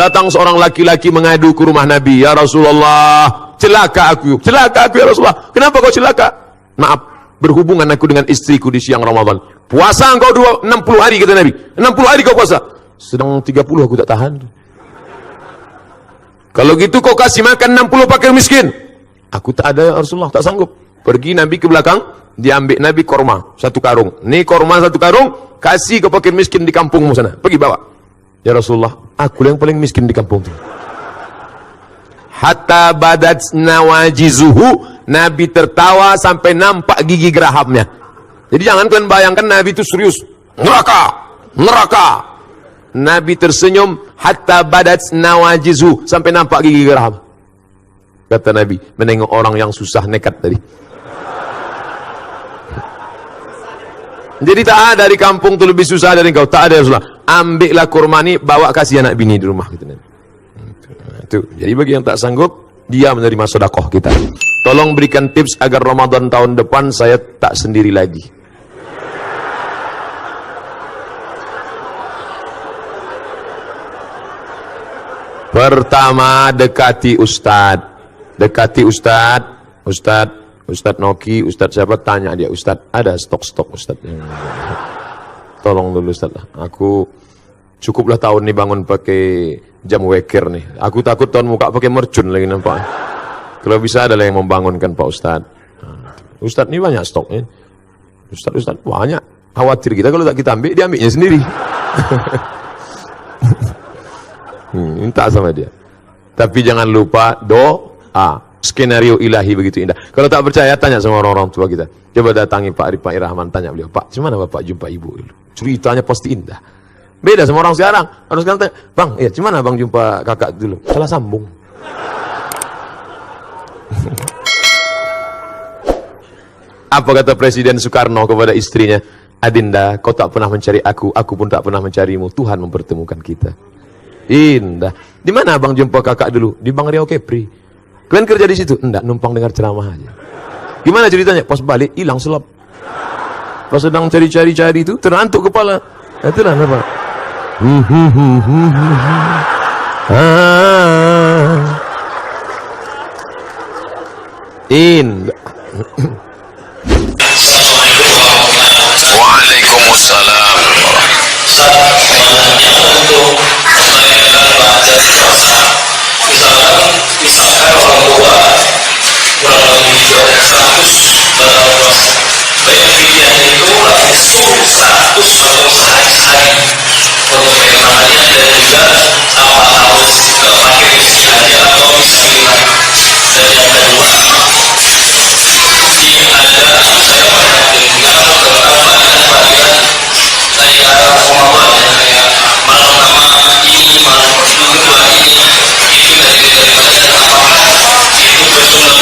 Datang seorang laki-laki mengadu ke rumah Nabi, ya Rasulullah, celaka aku ya Rasulullah. Kenapa kau celaka? Maaf, berhubungan aku dengan istriku di siang Ramadan. Puasa engkau 60 hari kata Nabi. 60 hari kau puasa. Sedang 30 aku tak tahan. Kalau gitu kau kasih makan 60 fakir miskin. Aku tak ada ya Rasulullah, tak sanggup. Pergi Nabi ke belakang, diambil Nabi korma 1 karung. Nih korma 1 karung, kasih ke fakir miskin di kampungmu sana. Pergi bawa. Ya Rasulullah, aku yang paling miskin di kampung itu. Hatta badat nawajizuhu, Nabi tertawa sampai nampak gigi gerahamnya. Jadi jangan kalian bayangkan Nabi itu serius. Neraka. Nabi tersenyum hatta badat nawajizu, sampai nampak gigi geraham. Kata Nabi, menengok orang yang susah nekat tadi. Jadi tak ada di kampung tu lebih susah dari engkau. Tak ada Rasulullah. Ambillah kurma ni, bawa kasih anak bini di rumah. Gitu. Itu. Jadi bagi yang tak sanggup, dia menerima sedekah kita. Tolong berikan tips agar Ramadan tahun depan saya tak sendiri lagi. Pertama, dekati Ustadz. Ustadz Noki, Ustadz siapa? Tanya dia, Ustadz ada stok Ustadz. Tolong dulu Ustadz lah. Aku cukuplah tahun ini bangun pakai jam weker nih. Aku takut tahun muka pakai mercun lagi nampak. Kalau bisa adalah yang membangunkan Pak Ustadz. Ustadz ini banyak stoknya. Ustadz banyak. Khawatir kita kalau tak kita ambil, dia ambilnya sendiri. Minta sama dia. Tapi jangan lupa doa. Skenario ilahi begitu indah. Kalau tak percaya, tanya sama orang-orang tua kita. Coba datangi Pak Rifai Rahman, tanya beliau, Pak, gimana Bapak jumpa ibu dulu? Ceritanya pasti indah. Beda sama orang sekarang. Orang sekarang tanya, Bang, ya gimana Bang jumpa kakak dulu? Salah sambung. Apa kata Presiden Soekarno kepada istrinya? Adinda, kau tak pernah mencari aku pun tak pernah mencarimu. Tuhan mempertemukan kita. Indah. Di mana Abang jumpa kakak dulu? Di Bang Riau Kepri. Kalian kerja di situ? Enggak, numpang dengar ceramah aja. Gimana ceritanya? Pas balik hilang selap. Pas sedang cari-cari itu terantuk kepala. Itulah apa? Indah. Waalaikumsalam. Untuk misalkan orang tua kurang lebih 100 bayar fidyahnya itu langsung 100 atau sehari-hari untuk bagaimana dan juga apa harus pakai miskin aja atau miskin. Dan yang kedua, ini ada saya pernah dengar beberapa bagian saya Ramadan yang kayak malam nama ini, malam kedua ini dari apakah itu betul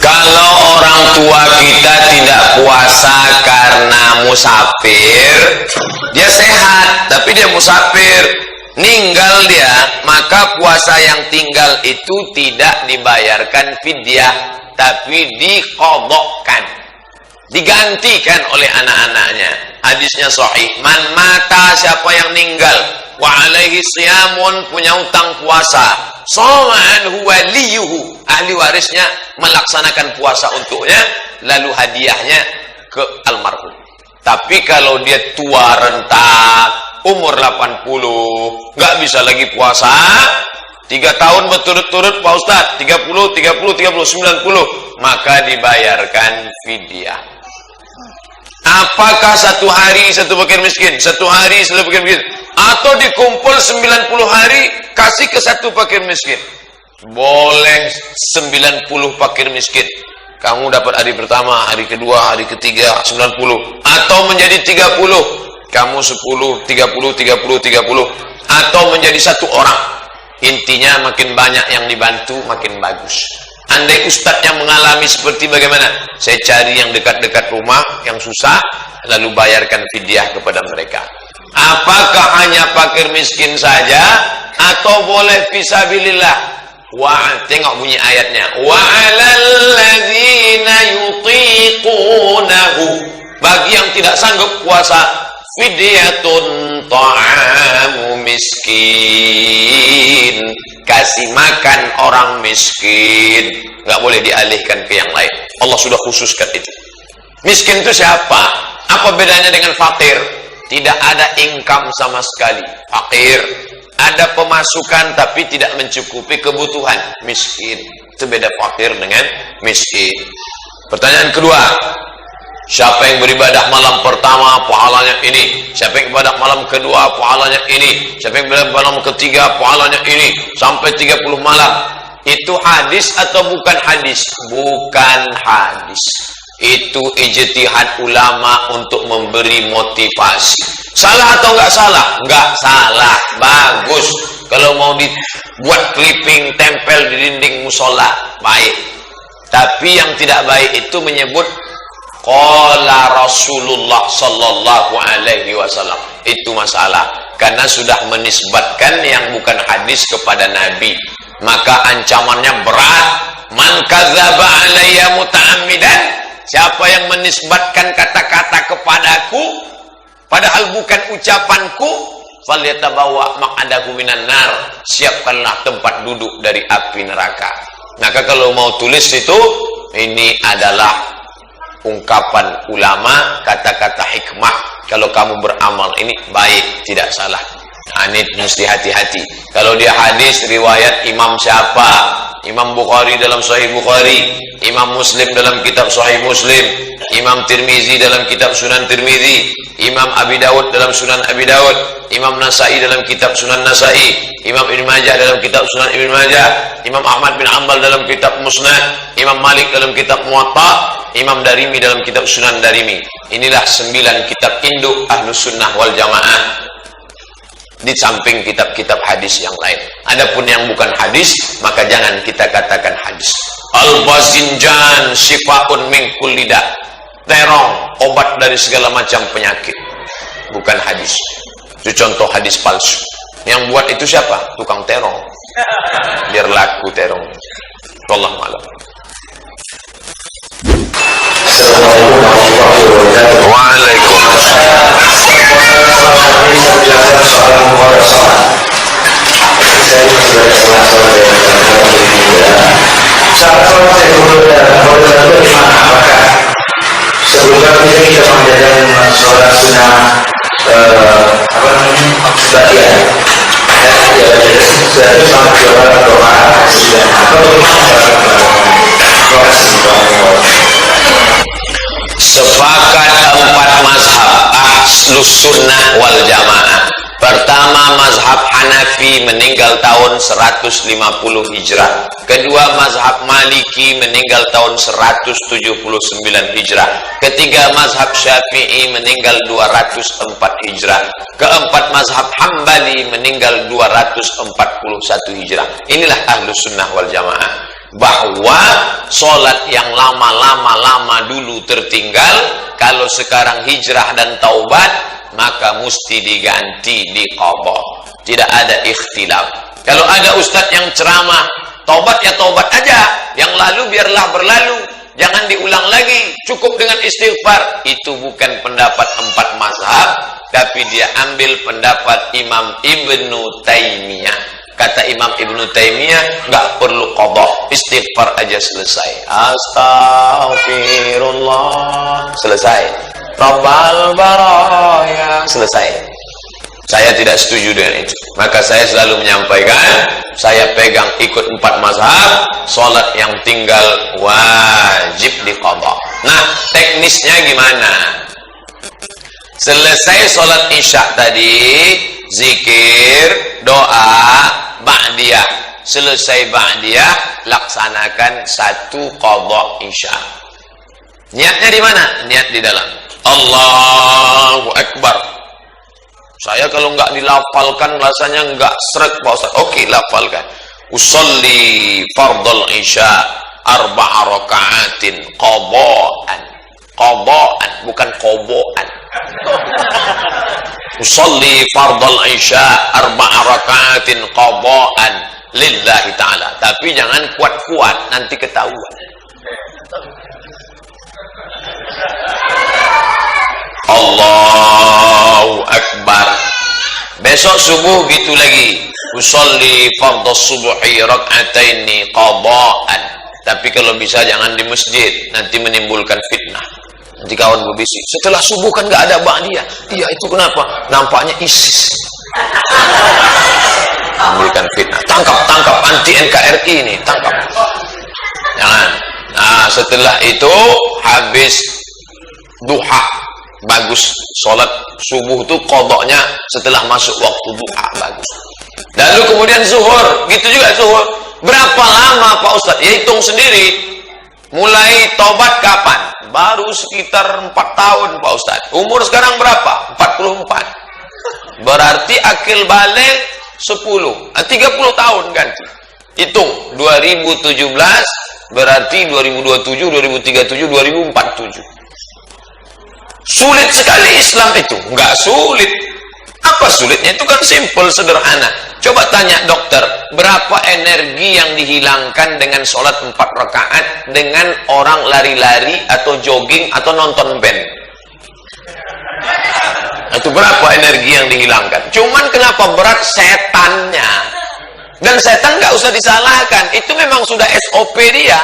Kalau orang tua kita tidak puasa karena musafir, dia sehat tapi dia musafir, ninggal dia, maka puasa yang tinggal itu tidak dibayarkan fidyah, tapi diqadhakan, digantikan oleh anak-anaknya. Hadisnya sahih, man mata, siapa yang meninggal, wa alaihi siyamun, punya utang puasa, shoma huwa liyuhu, ahli warisnya melaksanakan puasa untuknya, lalu hadiahnya ke almarhum. Tapi kalau dia tua renta, umur 80, nggak bisa lagi puasa, 3 tahun berturut-turut Pak Ustadz, 30, 90, maka dibayarkan fidyah. Apakah 1 hari 1 fakir miskin, 1 hari 1 fakir miskin, atau dikumpul 90 hari kasih ke 1 fakir miskin? Boleh 90 fakir miskin. Kamu dapat hari pertama, hari kedua, hari ketiga 90, atau menjadi 30. Kamu 10, 30, 30, 30, atau menjadi 1 orang. Intinya makin banyak yang dibantu makin bagus. Andai ustadz yang mengalami seperti bagaimana? Saya cari yang dekat-dekat rumah, yang susah, lalu bayarkan fidyah kepada mereka. Apakah hanya fakir miskin saja, atau boleh fisabilillah? Tengok bunyi ayatnya. Wa 'alal ladzina yutiqunahu, bagi yang tidak sanggup puasa, fidyatun ta'amu miskin, kasih makan orang miskin, nggak boleh dialihkan ke yang lain. Allah sudah khususkan itu. Miskin itu siapa? Apa bedanya dengan fakir? Tidak ada income sama sekali. Fakir ada pemasukan tapi tidak mencukupi kebutuhan. Miskin itu beda fakir dengan miskin. Pertanyaan kedua, siapa yang beribadah malam pertama pahalanya ini, siapa yang beribadah malam kedua pahalanya ini, siapa yang beribadah malam ketiga pahalanya ini, sampai 30 malam. Itu hadis atau bukan hadis? Bukan hadis. Itu ijtihad ulama untuk memberi motivasi. Salah atau enggak salah? Enggak salah, bagus. Kalau mau dibuat clipping tempel di dinding musola, baik. Tapi yang tidak baik itu menyebut qala Rasulullah sallallahu alaihi wasallam. Itu masalah, karena sudah menisbatkan yang bukan hadis kepada Nabi. Maka ancamannya berat. Man kadzdzaba alayya muta'ammidan, siapa yang menisbatkan kata-kata kepadaku padahal bukan ucapanku, falyatabawa maq'adahu minan nar, siapkanlah tempat duduk dari api neraka. Maka kalau mau tulis itu, ini adalah ungkapan ulama, kata-kata hikmah. Kalau kamu beramal ini baik, tidak salah. Ini mesti hati-hati. Kalau dia hadis riwayat imam siapa? Imam Bukhari dalam Sahih Bukhari, Imam Muslim dalam kitab Sahih Muslim, Imam Tirmizi dalam kitab Sunan Tirmizi, Imam Abi Dawud dalam Sunan Abi Dawud, Imam Nasai dalam kitab Sunan Nasai, Imam Ibn Majah dalam kitab Sunan Ibn Majah, Imam Ahmad bin Hanbal dalam kitab Musnad, Imam Malik dalam kitab Muwatta, Imam Darimi dalam kitab Sunan Darimi. Inilah 9 kitab induk Ahlus Sunnah wal Jamaah, di samping kitab-kitab hadis yang lain. Adapun yang bukan hadis, maka jangan kita katakan hadis. Al-bazinjan sifaun min kulli da, terong obat dari segala macam penyakit, bukan hadis. Itu contoh hadis palsu. Yang buat itu siapa? Tukang terong, biar laku terong. Wallahu a'lam. Sebelumnya kita mengajarkan sholat sunnah batian, sudah itu sama sholat doa Sepakat 4 mazhab Ahlus Sunnah wal Jamaah. Pertama, mazhab Hanafi meninggal tahun 150 Hijrah. Kedua, mazhab Maliki meninggal tahun 179 Hijrah. Ketiga, mazhab Syafi'i meninggal 204 Hijrah. Keempat, mazhab Hambali meninggal 241 Hijrah. Inilah Ahlus Sunnah wal Jamaah. Bahwa sholat yang lama-lama dulu tertinggal, kalau sekarang hijrah dan taubat, maka mesti diganti, diqadha. Tidak ada ikhtilaf. Kalau ada ustadz yang ceramah, taubat ya taubat aja, yang lalu biarlah berlalu, jangan diulang lagi, cukup dengan istighfar. Itu bukan pendapat 4 mazhab, tapi dia ambil pendapat Imam Ibnu Taimiyah. Kata Imam Ibnu Taimiyah, nggak perlu qadha, istighfar aja selesai. Astaghfirullah, selesai. Rabbal baraya, selesai. Saya tidak setuju dengan itu. Maka saya selalu menyampaikan, saya pegang ikut 4 mazhab, sholat yang tinggal wajib diqadha. Nah, teknisnya gimana? Selesai sholat isya tadi, zikir, doa, ba'diyah. Selesai ba'diyah, laksanakan 1 qadha isya. Niatnya di mana? Niat di dalam. Allahu Akbar. Saya kalau nggak dilafalkan rasanya nggak sreg, Pak Ustaz. Oke, lafalkan. Usolli fardal isya 4 rakaatin qadhaan. Qadhaan, bukan qoboan. Usolli fardal isya 4 rakaatin qadhaan lillahi ta'ala. Tapi jangan kuat-kuat, nanti ketahuan. Allahu Besok subuh gitu lagi. Usolli fardhu subhi rak'ataini qada'an. Tapi kalau bisa jangan di masjid, nanti menimbulkan fitnah. Nanti kawan berbisik, setelah subuh kan nggak ada ba'diyah. Iya, itu kenapa? Nampaknya ISIS. Menimbulkan fitnah. Tangkap anti NKRI ini, tangkap. Jangan. Nah, setelah itu habis duha, bagus. Sholat subuh itu qadanya setelah masuk waktu duha, bagus. Lalu kemudian zuhur, gitu juga zuhur. Berapa lama Pak Ustadz? Ya hitung sendiri. Mulai tobat kapan? Baru sekitar 4 tahun Pak Ustadz. Umur sekarang berapa? 44. Berarti akil balik 10. 30 tahun ganti. Hitung 2017 berarti 2027, 2037, 2047. Sulit sekali Islam itu. Enggak sulit. Apa sulitnya? Itu kan simple, sederhana. Coba tanya dokter, berapa energi yang dihilangkan dengan sholat 4 rakaat dengan orang lari-lari atau jogging atau nonton band? Itu berapa energi yang dihilangkan? Cuman kenapa berat? Setannya. Dan setan nggak usah disalahkan, itu memang sudah SOP dia.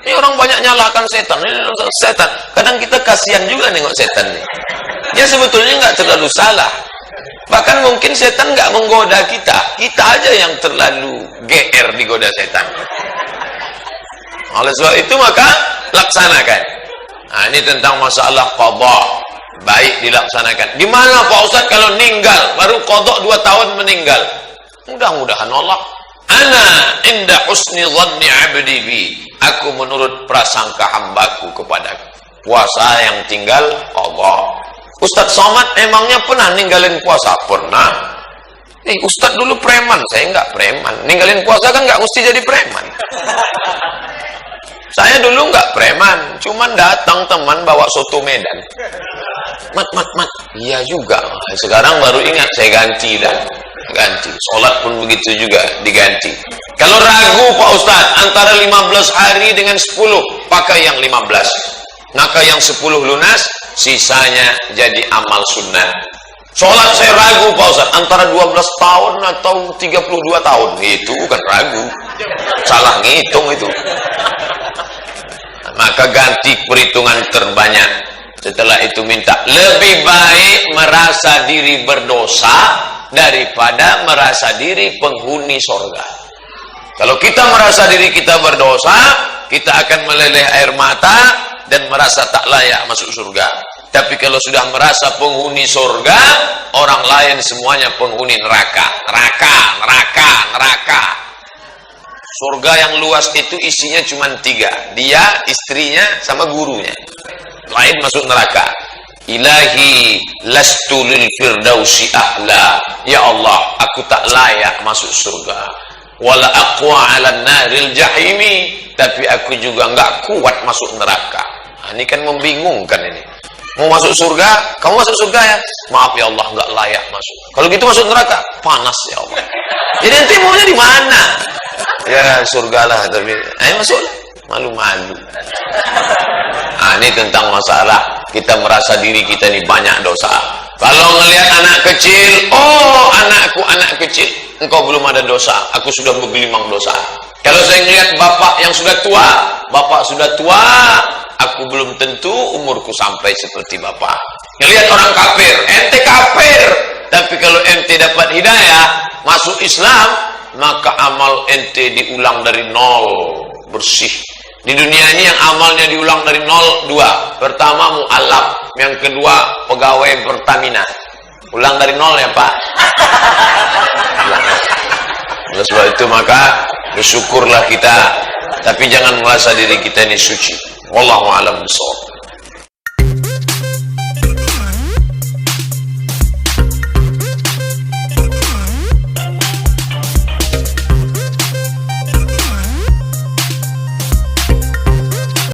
Ini orang banyak nyalahkan setan. Ini setan. Kadang kita kasihan juga nengok setan nih. Dia sebetulnya nggak terlalu salah. Bahkan mungkin setan nggak menggoda kita. Kita aja yang terlalu GR digoda setan. Oleh sebab itu maka laksanakan. Nah, ini tentang masalah qadha. Baik dilaksanakan. Gimana Pak Ustadz kalau meninggal baru qadha 2 tahun meninggal? Mudah-mudahan Allah. Ana inda husni dhanni 'abdi bi. Aku menurut prasangka hambaku kepadaku. Puasa yang tinggal qadha. Ustadz Somad emangnya pernah ninggalin puasa? Pernah. Ustadz dulu preman, saya nggak preman. Ninggalin puasa kan nggak mesti jadi preman. Saya dulu nggak preman, cuman datang teman bawa soto Medan. Mat. Iya juga. Sekarang baru ingat saya ganti dah. Ganti. Sholat pun begitu juga diganti. Kalau ragu Pak Ustadz antara 15 hari dengan 10, pakai yang 15. Maka yang 10 lunas, sisanya jadi amal sunnah. Sholat saya ragu Pak Ustadz antara 12 tahun atau 32 tahun. Itu bukan ragu, salah ngitung itu. Maka ganti perhitungan terbanyak. Setelah itu minta, lebih baik merasa diri berdosa daripada merasa diri penghuni sorga. Kalau kita merasa diri kita berdosa, kita akan meleleh air mata dan merasa tak layak masuk surga. Tapi kalau sudah merasa penghuni surga, orang lain semuanya penghuni neraka. Neraka. Surga yang luas itu isinya cuma 3. Dia, istrinya, sama gurunya. Lain masuk neraka. Ilahi lastu lil firdausi ahla. Ya Allah, aku tak layak masuk surga. Wala aqwa 'alan naril jahimi. Tapi aku juga enggak kuat masuk neraka. Nah, ini kan membingungkan ini. Mau masuk surga, kamu masuk surga ya? Maaf ya Allah, nggak layak masuk. Kalau gitu masuk neraka, panas ya Allah. Jadi nanti maunya di mana? Ya surgalah, tapi ayo masuk. Malu-malu. Nah, ini tentang masalah kita merasa diri kita ini banyak dosa. Kalau ngelihat anak kecil, oh anakku anak kecil, engkau belum ada dosa, aku sudah bergelimang dosa. Kalau saya melihat bapak yang sudah tua, bapak sudah tua, aku belum tentu umurku sampai seperti bapak. Ngelihat orang kafir, ente kafir. Tapi kalau ente dapat hidayah, masuk Islam, maka amal ente diulang dari 0, bersih. Di dunia ini yang amalnya diulang dari 0, 2. Pertama mu'alaf, yang kedua pegawai Pertamina. Ulang dari 0 ya Pak. Oleh sebab itu maka bersyukurlah kita, tapi jangan merasa diri kita ini suci. Wallahu a'lam bishawab.